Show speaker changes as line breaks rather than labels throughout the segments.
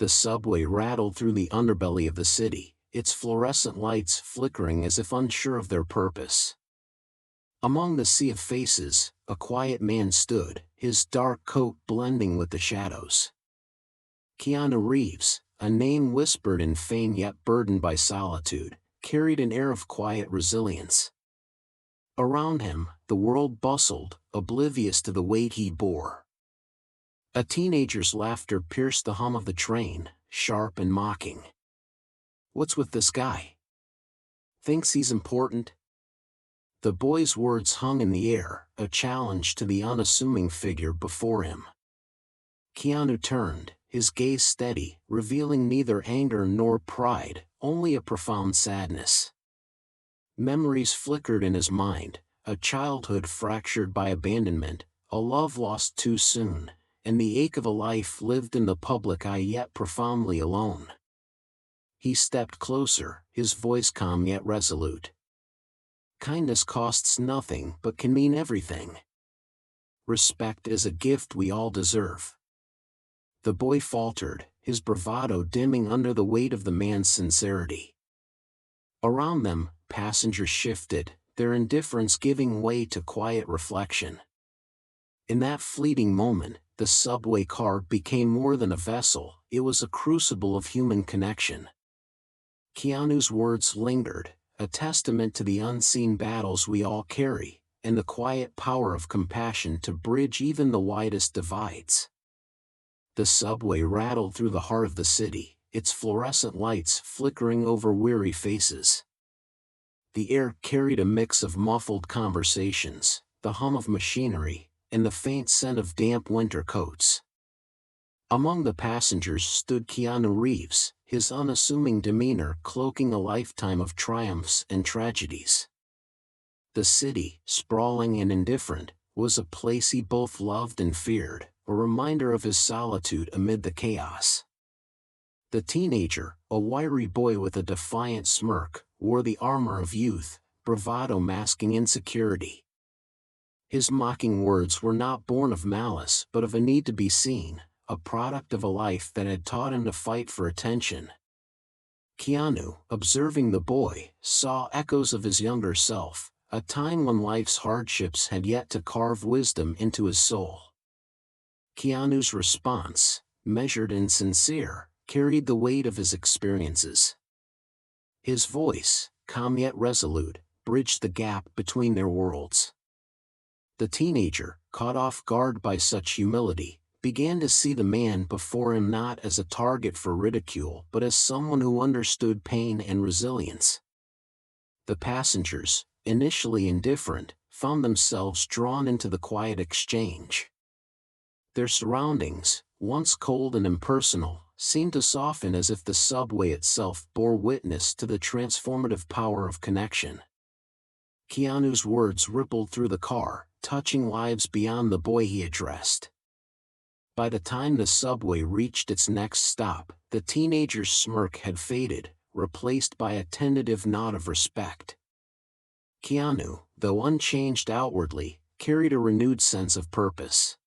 The subway rattled through the underbelly of the city, its fluorescent lights flickering as if unsure of their purpose. Among the sea of faces, a quiet man stood, his dark coat blending with the shadows. Keanu Reeves, a name whispered in fame yet burdened by solitude, carried an air of quiet resilience. Around him, the world bustled, oblivious to the weight he bore. A teenager's laughter pierced the hum of the train, sharp and mocking. "What's with this guy? Thinks he's important?" The boy's words hung in the air, a challenge to the unassuming figure before him. Keanu turned, his gaze steady, revealing neither anger nor pride, only a profound sadness. Memories flickered in his mind, a childhood fractured by abandonment, a love lost too soon, and the ache of a life lived in the public eye yet profoundly alone. He stepped closer, his voice calm yet resolute. "Kindness costs nothing but can mean everything. Respect is a gift we all deserve." The boy faltered, his bravado dimming under the weight of the man's sincerity. Around them, passengers shifted, their indifference giving way to quiet reflection. In that fleeting moment, the subway car became more than a vessel, it was a crucible of human connection. Keanu's words lingered, a testament to the unseen battles we all carry, and the quiet power of compassion to bridge even the widest divides. The subway rattled through the heart of the city, its fluorescent lights flickering over weary faces. The air carried a mix of muffled conversations, the hum of machinery, and the faint scent of damp winter coats. Among the passengers stood Keanu Reeves, his unassuming demeanor cloaking a lifetime of triumphs and tragedies. The city, sprawling and indifferent, was a place he both loved and feared, a reminder of his solitude amid the chaos. The teenager, a wiry boy with a defiant smirk, wore the armor of youth, bravado masking insecurity. His mocking words were not born of malice but of a need to be seen, a product of a life that had taught him to fight for attention. Keanu, observing the boy, saw echoes of his younger self, a time when life's hardships had yet to carve wisdom into his soul. Keanu's response, measured and sincere, carried the weight of his experiences. His voice, calm yet resolute, bridged the gap between their worlds. The teenager, caught off guard by such humility, began to see the man before him not as a target for ridicule but as someone who understood pain and resilience. The passengers, initially indifferent, found themselves drawn into the quiet exchange. Their surroundings, once cold and impersonal, seemed to soften as if the subway itself bore witness to the transformative power of connection. Keanu's words rippled through the car, touching lives beyond the boy he addressed. By the time the subway reached its next stop, the teenager's smirk had faded, replaced by a tentative nod of respect. Keanu, though unchanged outwardly, carried a renewed sense of purpose.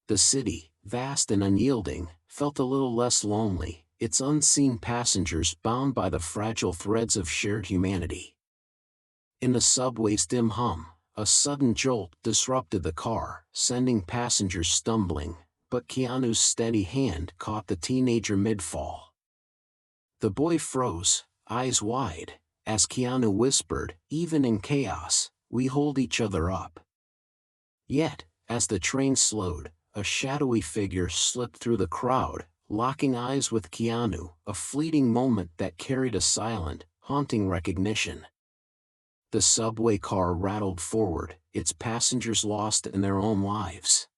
The city, vast and unyielding, felt a little less lonely, its unseen passengers bound by the fragile threads of shared humanity. In the subway's dim hum, a sudden jolt disrupted the car, sending passengers stumbling, but Keanu's steady hand caught the teenager mid-fall. The boy froze, eyes wide, as Keanu whispered, "Even in chaos, we hold each other up." Yet, as the train slowed, a shadowy figure slipped through the crowd, locking eyes with Keanu, a fleeting moment that carried a silent, haunting recognition. The subway car rattled forward, its passengers lost in their own lives.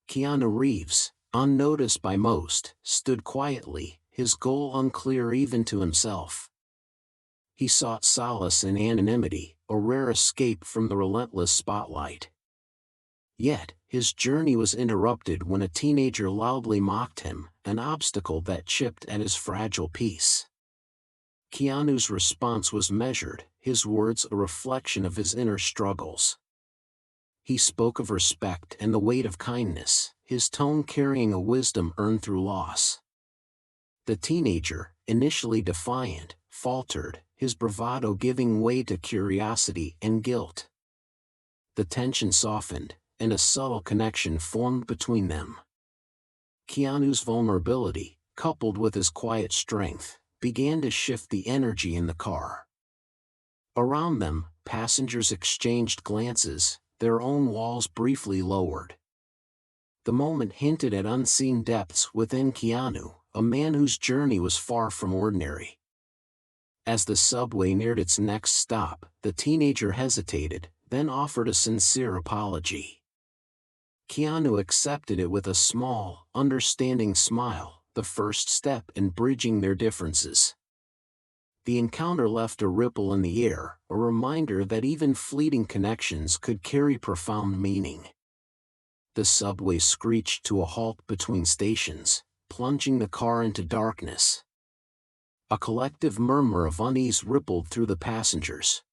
Keanu Reeves, unnoticed by most, stood quietly, his goal unclear even to himself. He sought solace in anonymity, a rare escape from the relentless spotlight. Yet, his journey was interrupted when a teenager loudly mocked him, an obstacle that chipped at his fragile peace. Keanu's response was measured, his words a reflection of his inner struggles. He spoke of respect and the weight of kindness, his tone carrying a wisdom earned through loss. The teenager, initially defiant, faltered, his bravado giving way to curiosity and guilt. The tension softened, and a subtle connection formed between them. Keanu's vulnerability, coupled with his quiet strength, began to shift the energy in the car. Around them, passengers exchanged glances, their own walls briefly lowered. The moment hinted at unseen depths within Keanu, a man whose journey was far from ordinary. As the subway neared its next stop, the teenager hesitated, then offered a sincere apology. Keanu accepted it with a small, understanding smile, the first step in bridging their differences. The encounter left a ripple in the air, a reminder that even fleeting connections could carry profound meaning. The subway screeched to a halt between stations, plunging the car into darkness. A collective murmur of unease rippled through the passengers.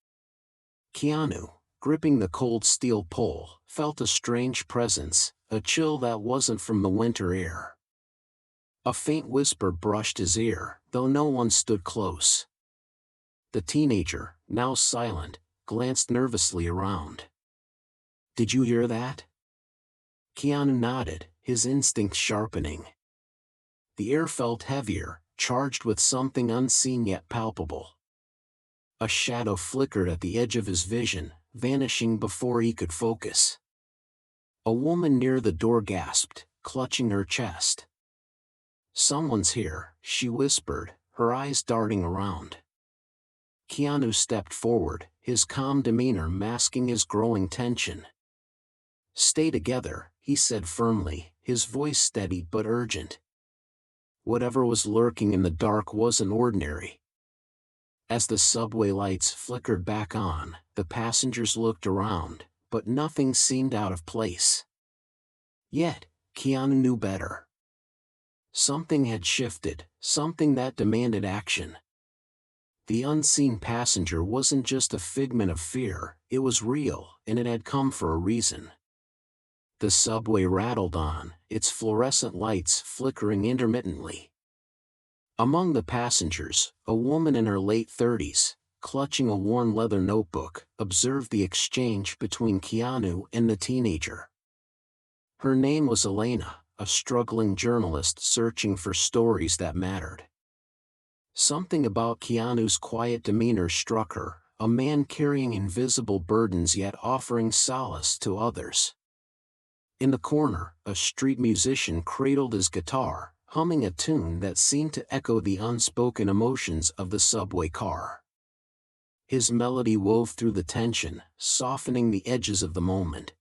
Keanu, gripping the cold steel pole, felt a strange presence, a chill that wasn't from the winter air. A faint whisper brushed his ear, though no one stood close. The teenager, now silent, glanced nervously around. "Did you hear that?" Keanu nodded, his instincts sharpening. The air felt heavier, charged with something unseen yet palpable. A shadow flickered at the edge of his vision, vanishing before he could focus. A woman near the door gasped, clutching her chest. "Someone's here," she whispered, her eyes darting around. Keanu stepped forward, his calm demeanor masking his growing tension. "Stay together," he said firmly, his voice steady but urgent. Whatever was lurking in the dark wasn't ordinary. As the subway lights flickered back on, the passengers looked around, but nothing seemed out of place. Yet, Keanu knew better. Something had shifted, something that demanded action. The unseen passenger wasn't just a figment of fear, it was real, and it had come for a reason. The subway rattled on, its fluorescent lights flickering intermittently. Among the passengers, a woman in her late 30s, clutching a worn leather notebook, observed the exchange between Keanu and the teenager. Her name was Elena, a struggling journalist searching for stories that mattered. Something about Keanu's quiet demeanor struck her, a man carrying invisible burdens yet offering solace to others. In the corner, a street musician cradled his guitar, humming a tune that seemed to echo the unspoken emotions of the subway car. His melody wove through the tension, softening the edges of the moment.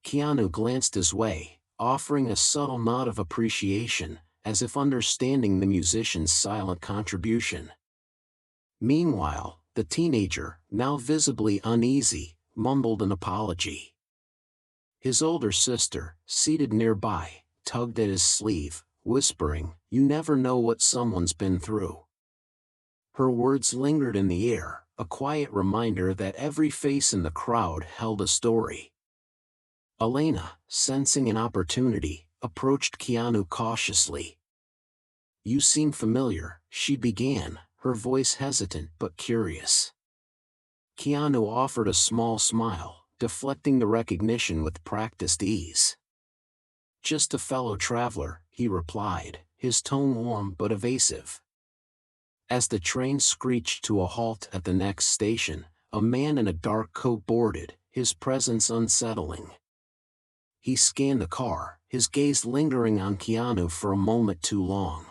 Keanu glanced his way, offering a subtle nod of appreciation, as if understanding the musician's silent contribution. Meanwhile, the teenager, now visibly uneasy, mumbled an apology. His older sister, seated nearby, tugged at his sleeve, whispering, "You never know what someone's been through." Her words lingered in the air, a quiet reminder that every face in the crowd held a story. Elena, sensing an opportunity, approached Keanu cautiously. "You seem familiar," she began, her voice hesitant but curious. Keanu offered a small smile, deflecting the recognition with practiced ease. "Just a fellow traveler," he replied, his tone warm but evasive. As the train screeched to a halt at the next station, a man in a dark coat boarded, his presence unsettling. He scanned the car, his gaze lingering on Keanu for a moment too long.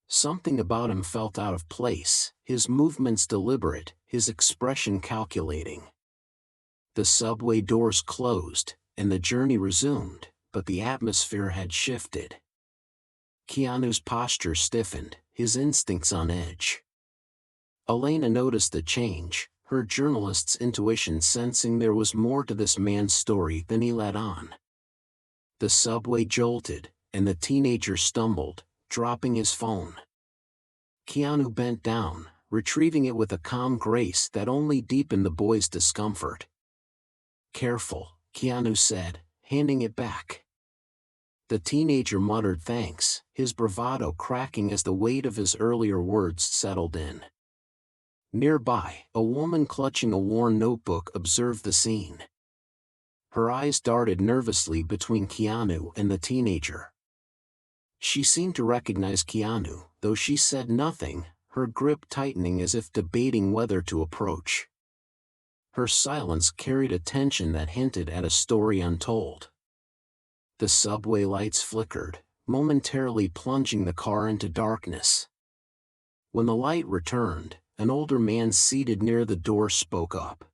Something about him felt out of place, his movements deliberate, his expression calculating. The subway doors closed, and the journey resumed, but the atmosphere had shifted. Keanu's posture stiffened, his instincts on edge. Elena noticed the change, her journalist's intuition sensing there was more to this man's story than he let on. The subway jolted, and the teenager stumbled, dropping his phone. Keanu bent down, retrieving it with a calm grace that only deepened the boy's discomfort. "Careful," Keanu said, handing it back. The teenager muttered thanks, his bravado cracking as the weight of his earlier words settled in. Nearby, a woman clutching a worn notebook observed the scene. Her eyes darted nervously between Keanu and the teenager. She seemed to recognize Keanu, though she said nothing, her grip tightening as if debating whether to approach. Her silence carried a tension that hinted at a story untold. The subway lights flickered, momentarily plunging the car into darkness. When the light returned, an older man seated near the door spoke up.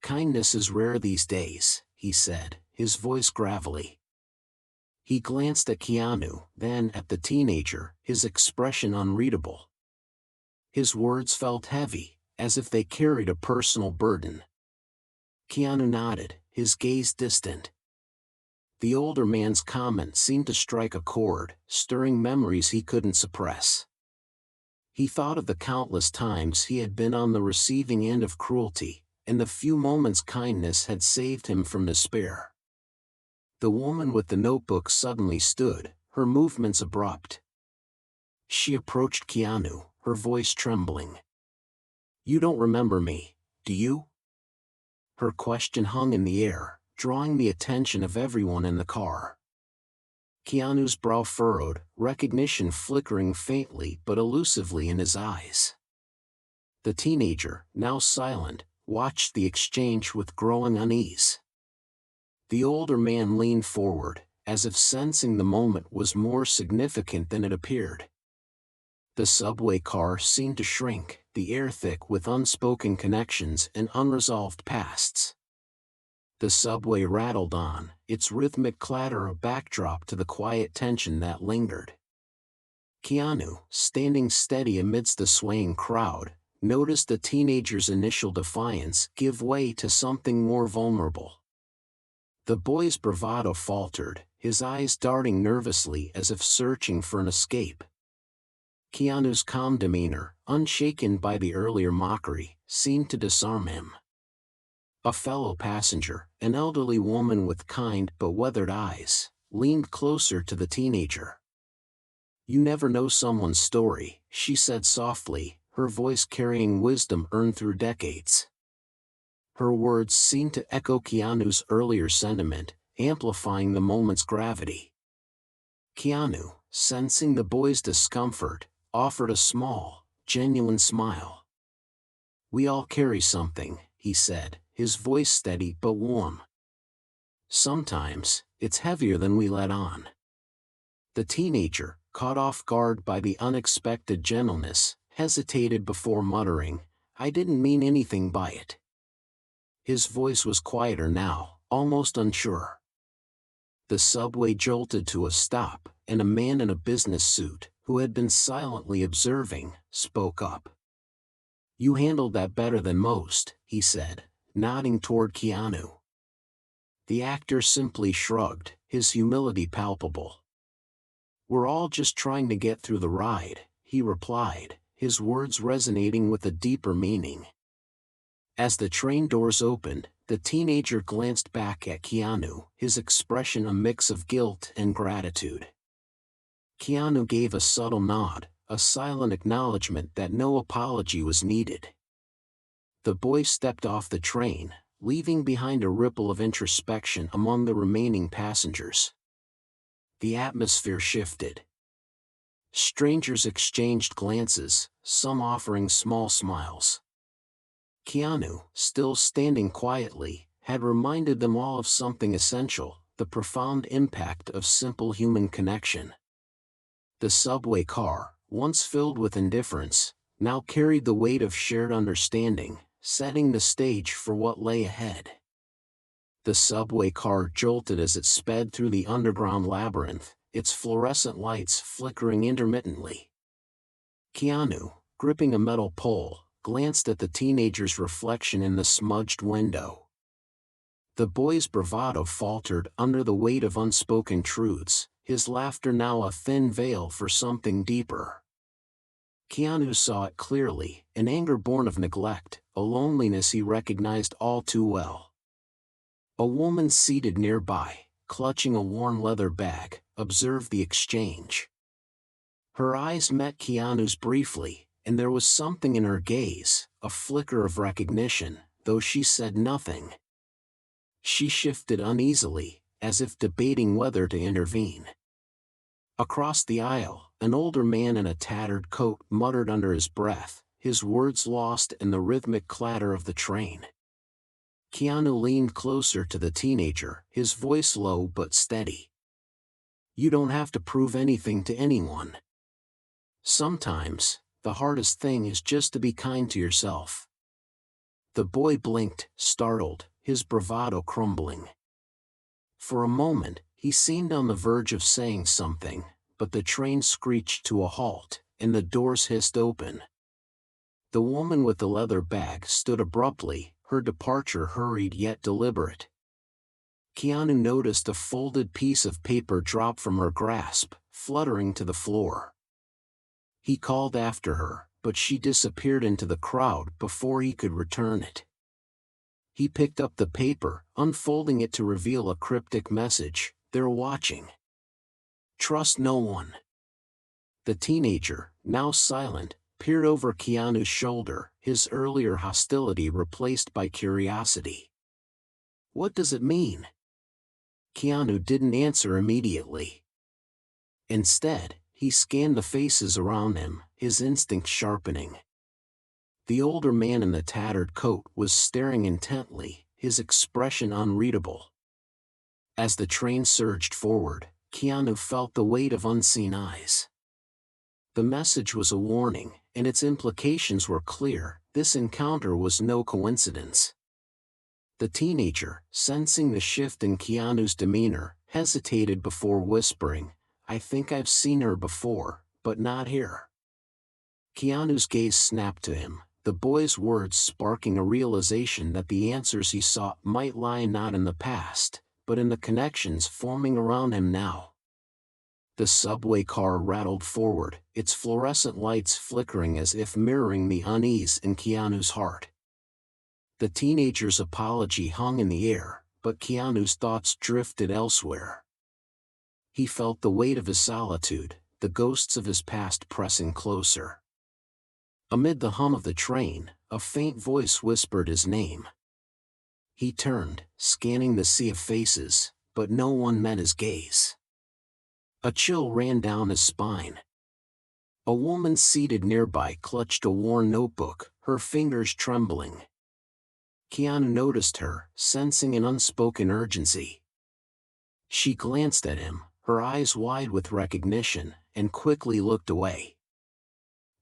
"Kindness is rare these days," he said, his voice gravelly. He glanced at Keanu, then at the teenager, his expression unreadable. His words felt heavy, as if they carried a personal burden. Keanu nodded, his gaze distant. The older man's comment seemed to strike a chord, stirring memories he couldn't suppress. He thought of the countless times he had been on the receiving end of cruelty, and the few moments kindness had saved him from despair. The woman with the notebook suddenly stood, her movements abrupt. She approached Keanu, her voice trembling. "You don't remember me, do you?" Her question hung in the air, drawing the attention of everyone in the car. Keanu's brow furrowed, recognition flickering faintly but elusively in his eyes. The teenager, now silent, watched the exchange with growing unease. The older man leaned forward, as if sensing the moment was more significant than it appeared. The subway car seemed to shrink, the air thick with unspoken connections and unresolved pasts. The subway rattled on, its rhythmic clatter a backdrop to the quiet tension that lingered. Keanu, standing steady amidst the swaying crowd, noticed the teenager's initial defiance give way to something more vulnerable. The boy's bravado faltered, his eyes darting nervously as if searching for an escape. Keanu's calm demeanor, unshaken by the earlier mockery, seemed to disarm him. A fellow passenger, an elderly woman with kind but weathered eyes, leaned closer to the teenager. "You never know someone's story," she said softly, her voice carrying wisdom earned through decades. Her words seemed to echo Keanu's earlier sentiment, amplifying the moment's gravity. Keanu, sensing the boy's discomfort, offered a small, genuine smile. "We all carry something," he said, his voice steady but warm. "Sometimes, it's heavier than we let on." The teenager, caught off guard by the unexpected gentleness, hesitated before muttering, "I didn't mean anything by it." His voice was quieter now, almost unsure. The subway jolted to a stop, and a man in a business suit, who had been silently observing, spoke up. "You handled that better than most," he said, nodding toward Keanu. The actor simply shrugged, his humility palpable. "We're all just trying to get through the ride," he replied, his words resonating with a deeper meaning. As the train doors opened, the teenager glanced back at Keanu, his expression a mix of guilt and gratitude. Keanu gave a subtle nod, a silent acknowledgement that no apology was needed. The boy stepped off the train, leaving behind a ripple of introspection among the remaining passengers. The atmosphere shifted. Strangers exchanged glances, some offering small smiles. Keanu, still standing quietly, had reminded them all of something essential, the profound impact of simple human connection. The subway car, once filled with indifference, now carried the weight of shared understanding, setting the stage for what lay ahead. The subway car jolted as it sped through the underground labyrinth, its fluorescent lights flickering intermittently. Keanu, gripping a metal pole, glanced at the teenager's reflection in the smudged window. The boy's bravado faltered under the weight of unspoken truths, his laughter now a thin veil for something deeper. Keanu saw it clearly, an anger born of neglect, a loneliness he recognized all too well. A woman seated nearby, clutching a worn leather bag, observed the exchange. Her eyes met Keanu's briefly, and there was something in her gaze, a flicker of recognition, though she said nothing. She shifted uneasily, as if debating whether to intervene. Across the aisle, an older man in a tattered coat muttered under his breath, his words lost in the rhythmic clatter of the train. Keanu leaned closer to the teenager, his voice low but steady. "You don't have to prove anything to anyone. Sometimes, the hardest thing is just to be kind to yourself." The boy blinked, startled, his bravado crumbling. For a moment, he seemed on the verge of saying something, but the train screeched to a halt, and the doors hissed open. The woman with the leather bag stood abruptly, her departure hurried yet deliberate. Keanu noticed a folded piece of paper drop from her grasp, fluttering to the floor. He called after her, but she disappeared into the crowd before he could return it. He picked up the paper, unfolding it to reveal a cryptic message: "They're watching. Trust no one." The teenager, now silent, peered over Keanu's shoulder, his earlier hostility replaced by curiosity. "What does it mean?" Keanu didn't answer immediately. Instead, he scanned the faces around him, his instinct sharpening. The older man in the tattered coat was staring intently, his expression unreadable. As the train surged forward, Keanu felt the weight of unseen eyes. The message was a warning, and its implications were clear: this encounter was no coincidence. The teenager, sensing the shift in Keanu's demeanor, hesitated before whispering, "I think I've seen her before, but not here." Keanu's gaze snapped to him, the boy's words sparking a realization that the answers he sought might lie not in the past, but in the connections forming around him now. The subway car rattled forward, its fluorescent lights flickering as if mirroring the unease in Keanu's heart. The teenager's apology hung in the air, but Keanu's thoughts drifted elsewhere. He felt the weight of his solitude, the ghosts of his past pressing closer. Amid the hum of the train, a faint voice whispered his name. He turned, scanning the sea of faces, but no one met his gaze. A chill ran down his spine. A woman seated nearby clutched a worn notebook, her fingers trembling. Keanu noticed her, sensing an unspoken urgency. She glanced at him, her eyes wide with recognition, and quickly looked away.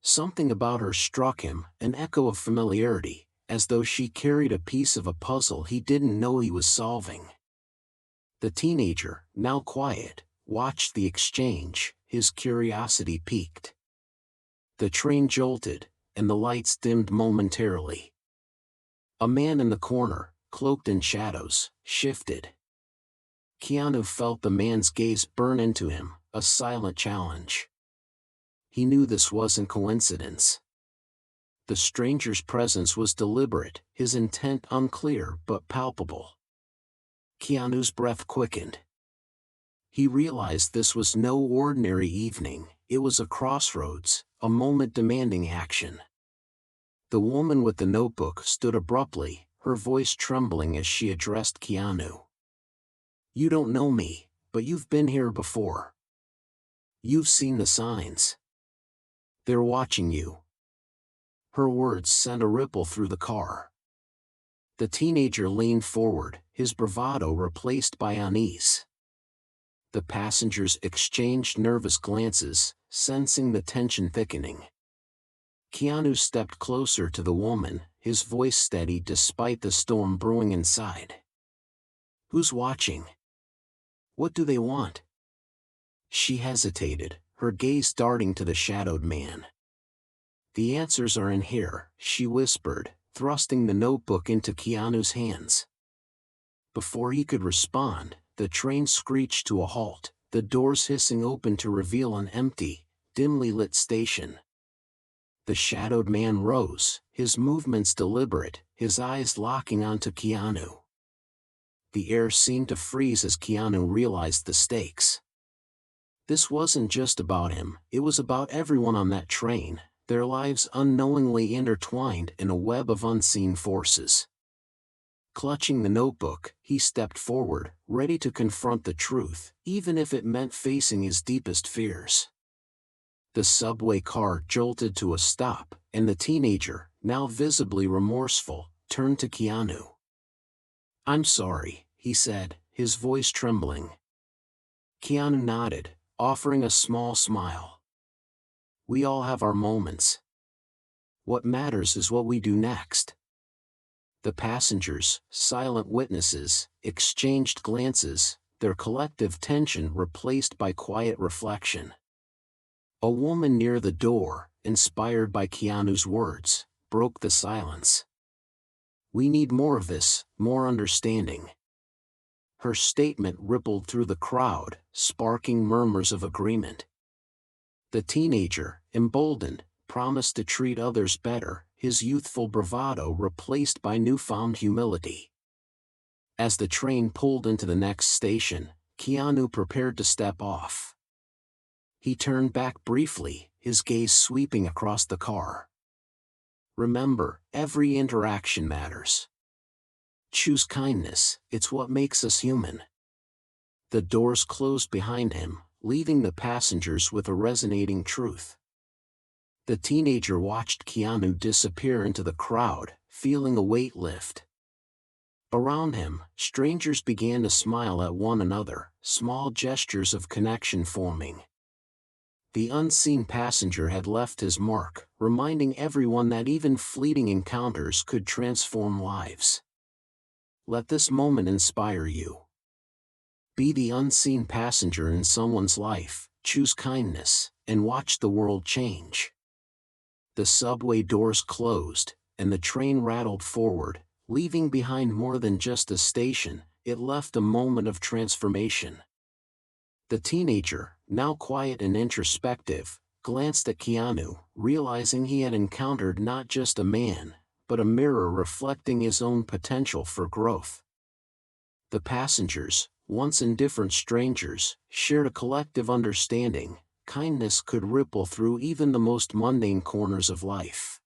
Something about her struck him, an echo of familiarity, as though she carried a piece of a puzzle he didn't know he was solving. The teenager, now quiet, watched the exchange, his curiosity piqued. The train jolted, and the lights dimmed momentarily. A man in the corner, cloaked in shadows, shifted. Keanu felt the man's gaze burn into him, a silent challenge. He knew this wasn't coincidence. The stranger's presence was deliberate, his intent unclear but palpable. Keanu's breath quickened. He realized this was no ordinary evening, it was a crossroads, a moment demanding action. The woman with the notebook stood abruptly, her voice trembling as she addressed Keanu. "You don't know me, but you've been here before. You've seen the signs. They're watching you." Her words sent a ripple through the car. The teenager leaned forward, his bravado replaced by unease. The passengers exchanged nervous glances, sensing the tension thickening. Keanu stepped closer to the woman, his voice steady despite the storm brewing inside. "Who's watching? What do they want?" She hesitated, her gaze darting to the shadowed man. "The answers are in here," she whispered, thrusting the notebook into Keanu's hands. Before he could respond, the train screeched to a halt, the doors hissing open to reveal an empty, dimly lit station. The shadowed man rose, his movements deliberate, his eyes locking onto Keanu. The air seemed to freeze as Keanu realized the stakes. This wasn't just about him, it was about everyone on that train, their lives unknowingly intertwined in a web of unseen forces. Clutching the notebook, he stepped forward, ready to confront the truth, even if it meant facing his deepest fears. The subway car jolted to a stop, and the teenager, now visibly remorseful, turned to Keanu. "I'm sorry," he said, his voice trembling. Keanu nodded, offering a small smile. "We all have our moments. What matters is what we do next." The passengers, silent witnesses, exchanged glances, their collective tension replaced by quiet reflection. A woman near the door, inspired by Keanu's words, broke the silence. "We need more of this, more understanding." Her statement rippled through the crowd, sparking murmurs of agreement. The teenager, emboldened, promised to treat others better, his youthful bravado replaced by newfound humility. As the train pulled into the next station, Keanu prepared to step off. He turned back briefly, his gaze sweeping across the car. "Remember, every interaction matters. Choose kindness, it's what makes us human." The doors closed behind him, leaving the passengers with a resonating truth. The teenager watched Keanu disappear into the crowd, feeling a weight lift. Around him, strangers began to smile at one another, small gestures of connection forming. The unseen passenger had left his mark, reminding everyone that even fleeting encounters could transform lives. Let this moment inspire you. Be the unseen passenger in someone's life, choose kindness, and watch the world change. The subway doors closed, and the train rattled forward, leaving behind more than just a station. It left a moment of transformation. The teenager, now quiet and introspective, glanced at Keanu, realizing he had encountered not just a man, but a mirror reflecting his own potential for growth. The passengers, once indifferent strangers, shared a collective understanding. Kindness could ripple through even the most mundane corners of life.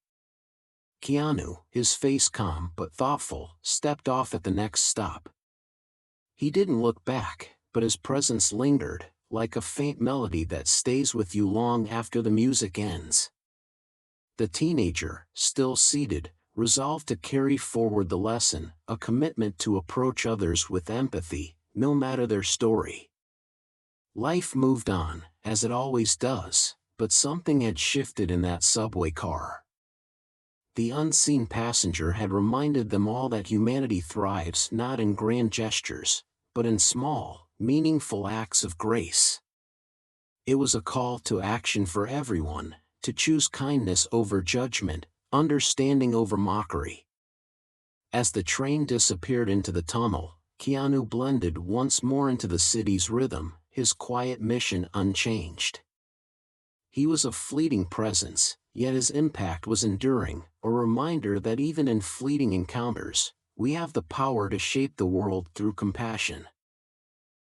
Keanu, his face calm but thoughtful, stepped off at the next stop. He didn't look back, but his presence lingered, like a faint melody that stays with you long after the music ends. The teenager, still seated, resolved to carry forward the lesson, a commitment to approach others with empathy, no matter their story. Life moved on, as it always does, but something had shifted in that subway car. The unseen passenger had reminded them all that humanity thrives not in grand gestures, but in small, meaningful acts of grace. It was a call to action for everyone, to choose kindness over judgment, understanding over mockery. As the train disappeared into the tunnel, Keanu blended once more into the city's rhythm, his quiet mission unchanged. He was a fleeting presence, yet his impact was enduring, a reminder that even in fleeting encounters, we have the power to shape the world through compassion.